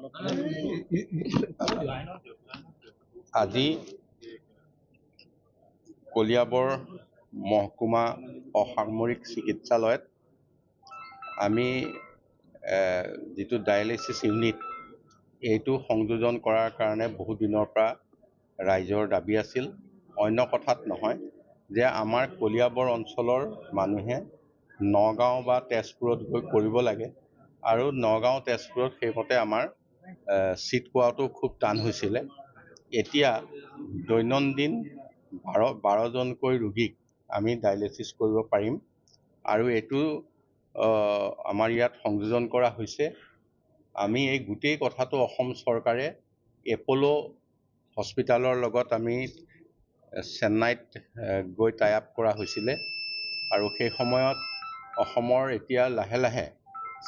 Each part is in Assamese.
আজি কলিয়াবৰ মহকুমা অসামৰিক চিকিৎসালয়ত আমি যিটো ডায়ালিচিছ ইউনিট এইটো সংযোজন কৰাৰ কাৰণে বহু দিনৰ পৰা ৰাইজৰ দাবী আছিল। অন্য কথাত নহয় যে আমাৰ কলিয়াবৰ অঞ্চলৰ মানুহে নগাঁও বা তেজপুৰত গৈ কৰিব লাগে আৰু নগাঁও তেজপুৰত সেইমতে আমাৰ চিট পোৱাটো খুব টান হৈছিলে। এতিয়া দৈনন্দিন 12জনকৈ ৰোগীক আমি ডায়ালিচিছ কৰিব পাৰিম আৰু এইটো আমাৰ ইয়াত সংযোজন কৰা হৈছে। আমি এই গোটেই কথাটো অসম চৰকাৰে এপ'ল' হস্পিটালৰ লগত আমি চেন্নাইত গৈ টাই আপ কৰা হৈছিলে আৰু সেই সময়ত অসমৰ এতিয়া লাহে লাহে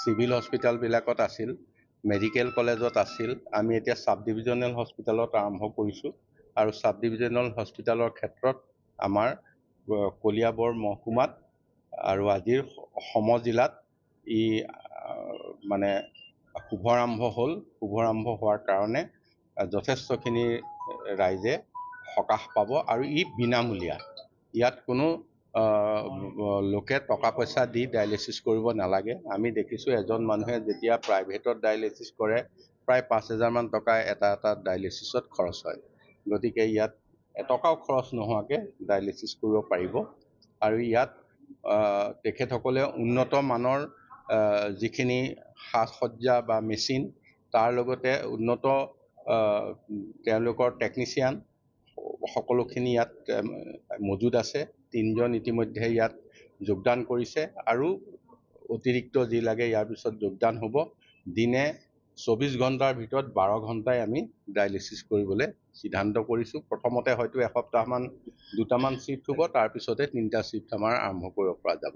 চিভিল হস্পিটালবিলাকত আছিল, মেডিকেল কলেজত আছিল। আমি এতিয়া চাব ডিভিজনেল হস্পিটালত আৰম্ভ কৰিছোঁ আৰু চাব ডিভিজনেল হস্পিটালৰ ক্ষেত্ৰত আমাৰ কলিয়াবৰ মহকুমাত আৰু আজিৰ সমজিলাত ই মানে শুভাৰম্ভ হ'ল। শুভাৰম্ভ হোৱাৰ কাৰণে যথেষ্টখিনি ৰাইজে সকাহ পাব আৰু ই বিনামূলীয়া। ইয়াত কোনো লোকে টকা পইচা দি ডায়ালিচিছ কৰিব নালাগে। আমি দেখিছোঁ এজন মানুহে যেতিয়া প্ৰাইভেটত ডায়ালিচিছ কৰে প্ৰায় 5,000 টকা এটা ডায়ালিচিছত খৰচ হয়। গতিকে ইয়াত এটকাও খৰচ নোহোৱাকৈ ডায়ালিচিছ কৰিব পাৰিব আৰু ইয়াত তেখেতসকলে উন্নত মানৰ যিখিনি সাজ-সজ্জা বা মেচিন, তাৰ লগতে উন্নত তেওঁলোকৰ টেকনিচিয়ান সকলোখিনি ইয়াত মজুদ আছে। 3জন ইতিমধ্যে ইয়াত যোগদান কৰিছে আৰু অতিৰিক্ত যি লাগে ইয়াৰ পিছত যোগদান হ'ব। দিনে 24 ঘণ্টাৰ ভিতৰত 12 ঘণ্টাই আমি ডায়ালিচিছ কৰিবলৈ সিদ্ধান্ত কৰিছোঁ। প্ৰথমতে হয়তো এসপ্তাহমান 2টামান শ্বিফ্ট হ'ব, তাৰপিছতে 3টা শ্বিফ্ট আমাৰ আৰম্ভ কৰিব পৰা যাব।